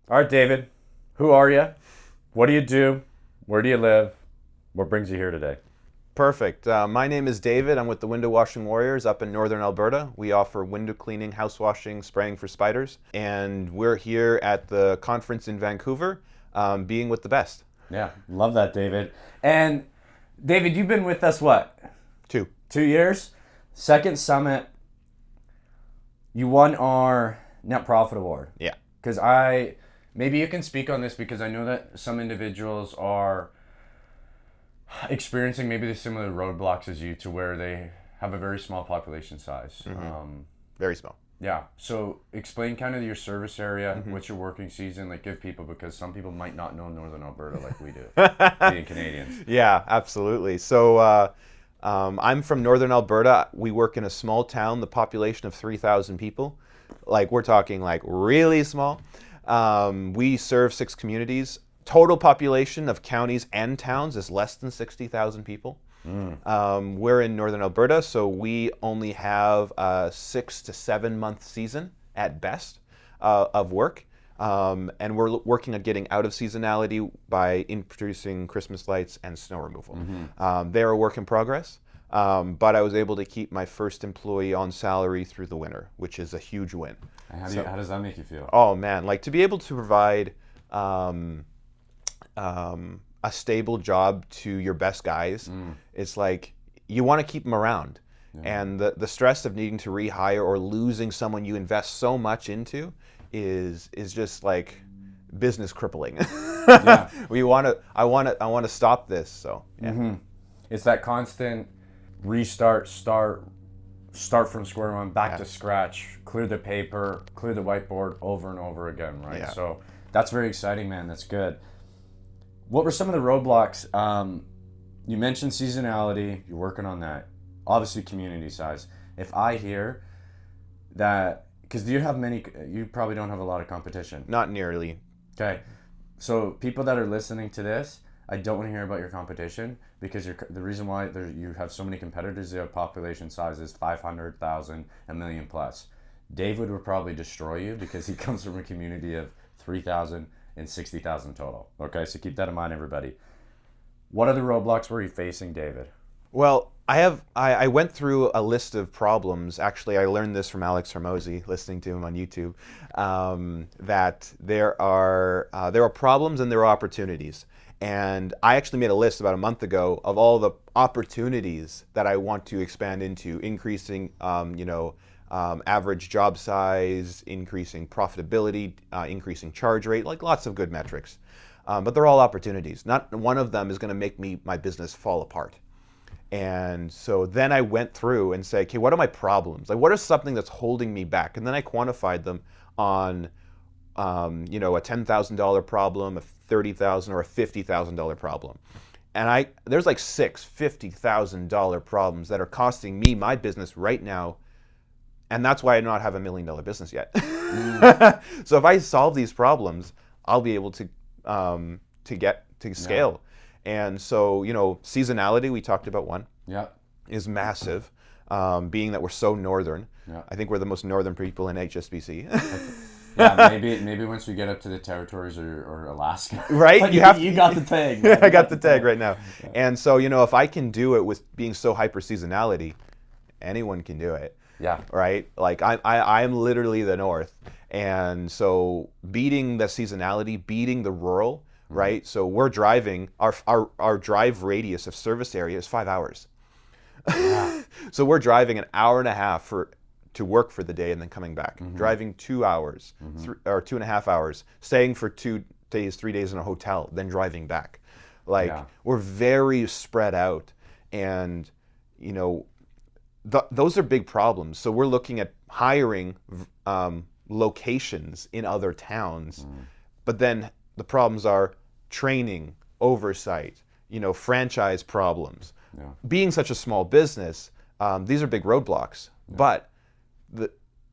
All right, David, who are you? What do you do? Where do you live? What brings you here today? Perfect. My name is David. I'm with the Window Washing Warriors up in northern Alberta. We offer window cleaning, house washing, spraying for spiders. And we're here at the conference in Vancouver, being with the best. Yeah, love that, David. And David, you've been with us what? Two. 2 years? Second summit. You won our net profit award. Yeah. Because maybe you can speak on this because I know that some individuals are experiencing maybe the similar roadblocks as you to where they have a very small population size. Very small. Yeah. So explain kind of your service area, what's your working season, like give people, because some people might not know Northern Alberta like we do, being Canadians. Yeah, absolutely. So I'm from northern Alberta. We work in a small town, the population of 3,000 people. Like we're talking like really small. We serve 6 communities. Total population of counties and towns is less than 60,000 people. We're in northern Alberta, so we only have a 6 to 7 month season at best of work. And we're working on getting out of seasonality by introducing Christmas lights and snow removal. They're a work in progress, but I was able to keep my first employee on salary through the winter, which is a huge win. And how does that make you feel? Oh man, like to be able to provide a stable job to your best guys, it's like you want to keep them around. Yeah. And the stress of needing to rehire or losing someone you invest so much into is just like business crippling. Yeah. I want to stop this. So yeah. It's that constant restart, start from square one, back to scratch, clear the paper, clear the whiteboard over and over again, right? Yeah. So that's very exciting, man. That's good. What were some of the roadblocks? You mentioned seasonality. You're working on that. Obviously, community size. If I hear that, because you probably don't have a lot of competition. Not nearly. Okay. So people that are listening to this, I don't want to hear about your competition because the reason why you have so many competitors, their population size is 500,000, a million plus. David would probably destroy you because he comes from a community of 3,000 and 60,000 total. Okay, so keep that in mind, everybody. What other roadblocks were you facing, David? Well, I went through a list of problems. Actually, I learned this from Alex Hormozy, listening to him on YouTube, that there are problems and there are opportunities. And I actually made a list about a month ago of all the opportunities that I want to expand into, increasing, average job size, increasing profitability, increasing charge rate, like lots of good metrics. But they're all opportunities. Not one of them is going to make my business fall apart. And so then I went through and said, okay, what are my problems? Like, what is something that's holding me back? And then I quantified them on, a $10,000 problem, a $30,000 or a $50,000 problem. And there's like 6 $50,000 problems that are costing me my business right now. And that's why I do not have $1 million business yet. So if I solve these problems, I'll be able to get to scale. Yeah. And so, seasonality, we talked about one, is massive, being that we're so northern. Yeah. I think we're the most northern people in HSBC. Yeah, maybe once we get up to the territories or Alaska. Right? Like you got the tag. Right? I got the tag right now. Yeah. And so, if I can do it with being so hyper seasonality, anyone can do it. Yeah. Right? Like I'm literally the north. And so beating the seasonality, beating the rural, right? So we're driving, our drive radius of service area is 5 hours. Yeah. So we're driving an hour and a half to work for the day and then coming back. Driving 2 hours, or 2.5 hours, staying for 2 days, 3 days in a hotel, then driving back. Like we're very spread out, and those are big problems. So we're looking at hiring locations in other towns, but then the problems are training, oversight, franchise problems. Yeah. Being such a small business, these are big roadblocks. Yeah. But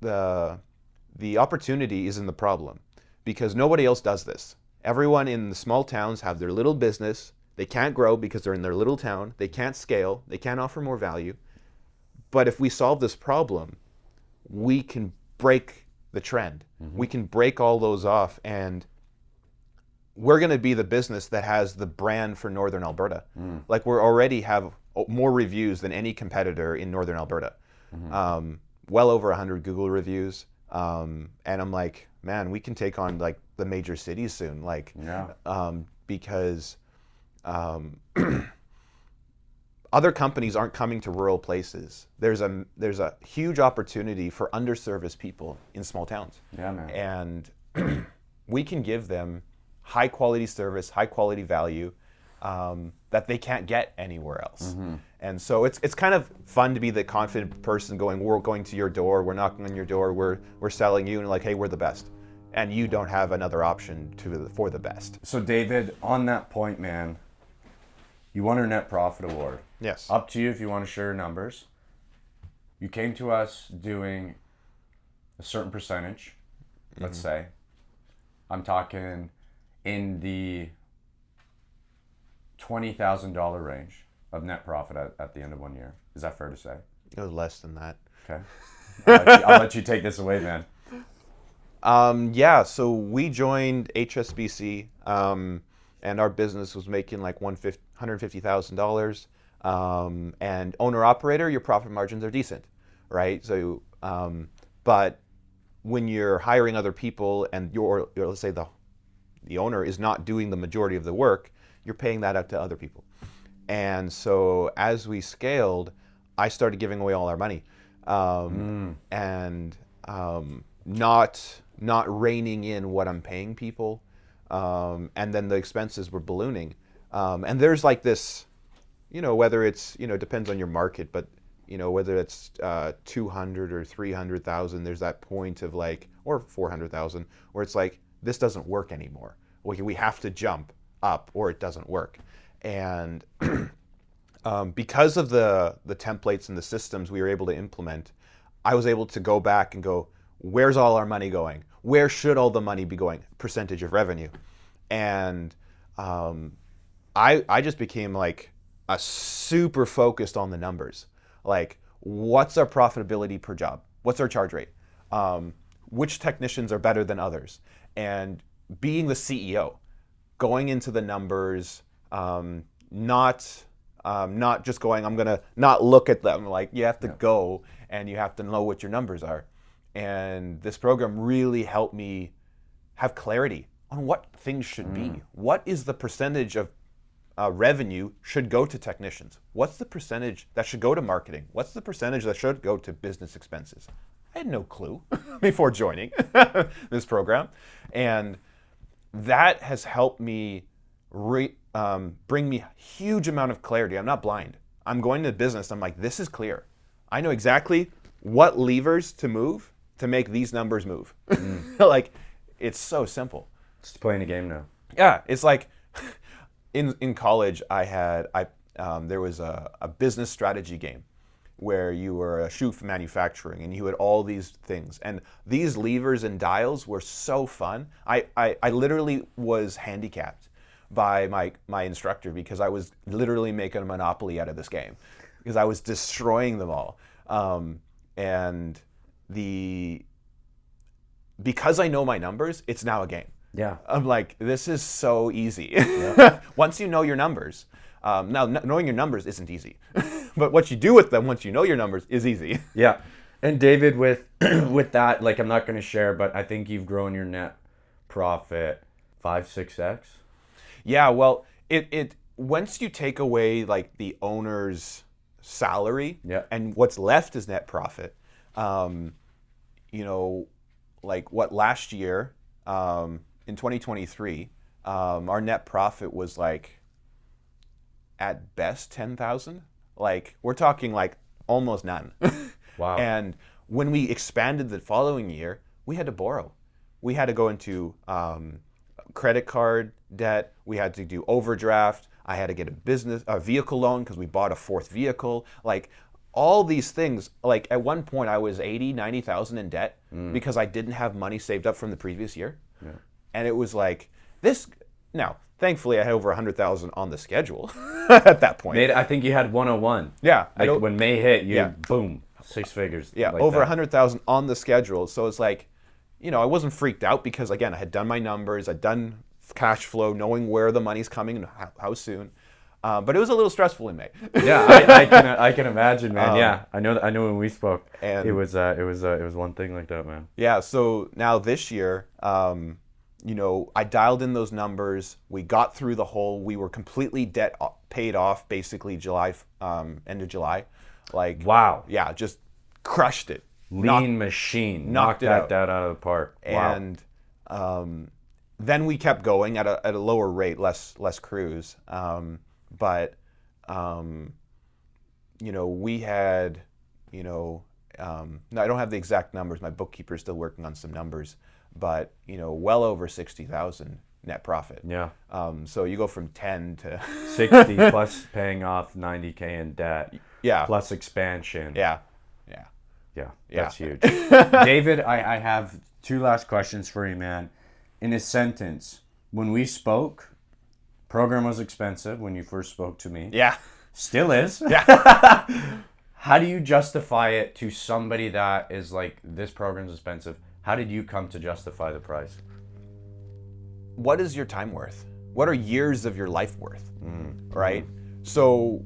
the opportunity is in the problem, because nobody else does this. Everyone in the small towns have their little business. They can't grow because they're in their little town. They can't scale. They can't offer more value. But if we solve this problem, we can break the trend. We can break all those off and we're going to be the business that has the brand for Northern Alberta. Like we already have more reviews than any competitor in Northern Alberta. Well over 100 Google reviews. And I'm like, man, we can take on like the major cities soon. Like, because other companies aren't coming to rural places. There's a huge opportunity for underserviced people in small towns. Yeah, man. And we can give them high quality service, high quality value that they can't get anywhere else. And so it's kind of fun to be the confident person going, we're going to your door, we're knocking on your door, we're selling you, and like, hey, we're the best. And you don't have another option for the best. So David, on that point, man, you won our Net Profit Award. Yes. Up to you if you want to share your numbers. You came to us doing a certain percentage, let's say. I'm talking in the $20,000 range of net profit at the end of 1 year. Is that fair to say? It was less than that. Okay. I'll let you take this away, man. Yeah, so we joined HSBC, and our business was making like $150,000. And owner operator, your profit margins are decent, right? So, but when you're hiring other people and let's say the owner is not doing the majority of the work, you're paying that out to other people. And so as we scaled, I started giving away all our money, and not reining in what I'm paying people, and then the expenses were ballooning. And there's like this, whether it's, depends on your market, but whether it's 200 or 300,000, there's that point of like, or 400,000, where it's like, this doesn't work anymore. We have to jump up or it doesn't work. And because of the templates and the systems we were able to implement, I was able to go back and go, where's all our money going? Where should all the money be going? Percentage of revenue. And I just became like a super focused on the numbers. Like, what's our profitability per job? What's our charge rate? Which technicians are better than others? And being the CEO, going into the numbers, not just going, I'm gonna not look at them. Like, you have to go and you have to know what your numbers are. And this program really helped me have clarity on what things should be. What is the percentage of revenue should go to technicians? What's the percentage that should go to marketing? What's the percentage that should go to business expenses? I had no clue before joining this program. And that has helped me bring me a huge amount of clarity. I'm not blind. I'm going to business. I'm like, this is clear. I know exactly what levers to move to make these numbers move. Like, it's so simple. Just playing a game now. Yeah, it's like in college, there was a business strategy game where you were a shoe manufacturing and you had all these things. And these levers and dials were so fun. I literally was handicapped by my instructor because I was literally making a monopoly out of this game because I was destroying them all. And because I know my numbers, it's now a game. Yeah. I'm like, this is so easy. Yeah. Once you know your numbers, now knowing your numbers isn't easy, but what you do with them once you know your numbers is easy. Yeah. And David, with that, like, I'm not going to share, but I think you've grown your net profit 5-6x. Yeah. Well, it once you take away like the owner's salary, and what's left is net profit. Like what last year, in 2023, our net profit was like at best 10,000. Like, we're talking like almost none. Wow. And when we expanded the following year, we had to borrow. We had to go into credit card debt. We had to do overdraft. I had to get a vehicle loan because we bought a fourth vehicle. Like, all these things. Like, at one point I was 90,000 in debt because I didn't have money saved up from the previous year. Yeah. And it was like this. Now, thankfully, I had over 100,000 on the schedule at that point. I think you had 101. Yeah. Like, when May hit, boom, 6 figures. Yeah, like over 100,000 on the schedule. So it's like, I wasn't freaked out because, again, I had done my numbers. I'd done cash flow, knowing where the money's coming and how soon. But it was a little stressful in May. Yeah, I can imagine, man. Yeah, I know when we spoke, and it was one thing like that, man. Yeah. So now this year, I dialed in those numbers. We got through the hole. We were completely debt paid off, basically end of July. Like, wow. Yeah, just crushed it. Lean machine. Knocked that out of the park. And then we kept going at a lower rate, less crews. But we had, no, I don't have the exact numbers. My bookkeeper's still working on some numbers, but well over 60,000 net profit. Yeah. So you go from 10 to 60 plus paying off 90K in debt. Yeah. Plus expansion. Yeah. That's huge. David, I have 2 last questions for you, man. In a sentence, when we spoke, program was expensive when you first spoke to me. Yeah. Still is. Yeah. How do you justify it to somebody that is like, this program's expensive? How did you come to justify the price? What is your time worth? What are years of your life worth? Right? So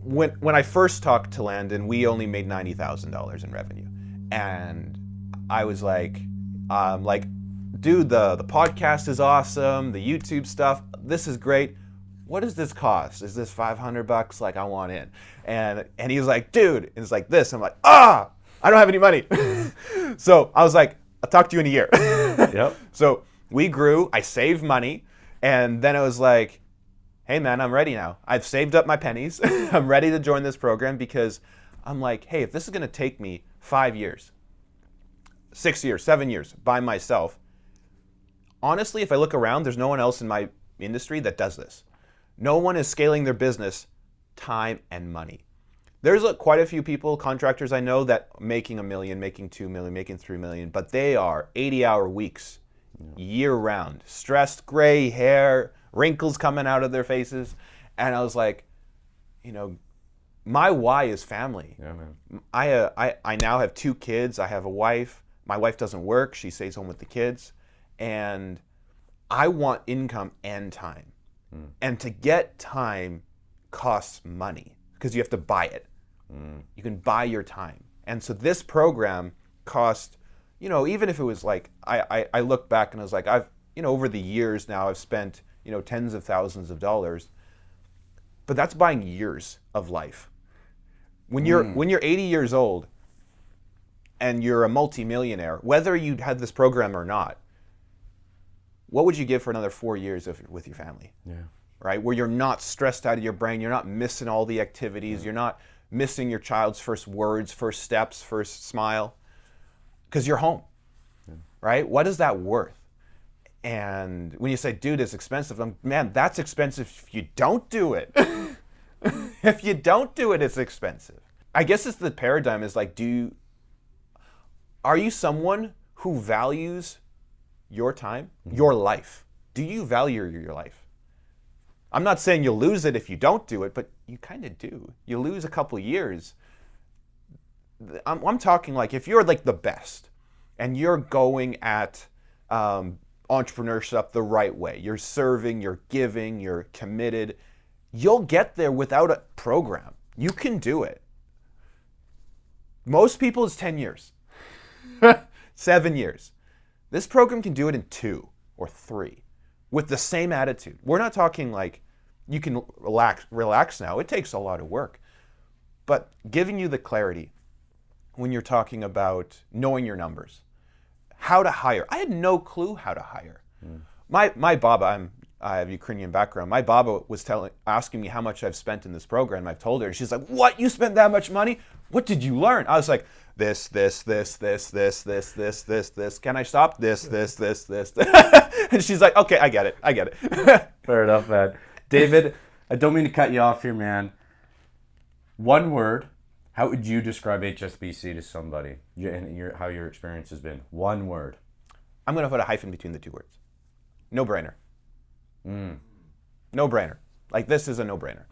when I first talked to Landon, we only made $90,000 in revenue. And I was like, dude, the podcast is awesome. The YouTube stuff, this is great. What does this cost? Is this $500? Like, I want in. And he was like, dude, it's like this. I'm like, I don't have any money. So I was like, I'll talk to you in a year. Yep. So we grew, I saved money. And then I was like, hey man, I'm ready now. I've saved up my pennies. I'm ready to join this program because I'm like, hey, if this is going to take me 5 years, 6 years, 7 years by myself, honestly, if I look around, there's no one else in my industry that does this. No one is scaling their business time and money. There's quite a few people, contractors I know, that making $1 million, making $2 million, making $3 million, but they are 80-hour weeks, year round, stressed, gray hair, wrinkles coming out of their faces. And I was like, my why is family. Yeah, man. I now have 2 kids. I have a wife. My wife doesn't work. She stays home with the kids. And I want income and time. And to get time costs money because you have to buy it. You can buy your time. And so this program cost, even if it was like, I look back and I was like, over the years now, I've spent, tens of thousands of dollars, but that's buying years of life. When you're 80 years old and you're a multimillionaire, whether you had this program or not, what would you give for another 4 years with your family? Yeah. Right? Where you're not stressed out of your brain, you're not missing all the activities, you're not missing your child's first words, first steps, first smile, because you're home. Right? What is that worth? And when you say, dude, it's expensive, man, that's expensive if you don't do it. If you don't do it, it's expensive. I guess it's the paradigm is like, are you someone who values your time, your life? Do you value your life? I'm not saying you'll lose it if you don't do it, but you kind of do. You lose a couple years. I'm talking like if you're like the best and you're going at entrepreneurship the right way, you're serving, you're giving, you're committed, you'll get there without a program. You can do it. Most people it's 10 years, 7 years. This program can do it in 2 or 3 with the same attitude. We're not talking like you can relax now. It takes a lot of work. But giving you the clarity when you're talking about knowing your numbers, how to hire. I had no clue how to hire. My baba, I have Ukrainian background. My baba was asking me how much I've spent in this program. I've told her, and she's like, "What? You spent that much money? What did you learn?" I was like, this. Can I stop? This. And she's like, "Okay, I get it." Fair enough, man. David, I don't mean to cut you off here, man. One word. How would you describe HSBC to somebody? And how your experience has been. One word. I'm going to put a hyphen between the 2 words. No-brainer. No-brainer. Like, this is a no-brainer.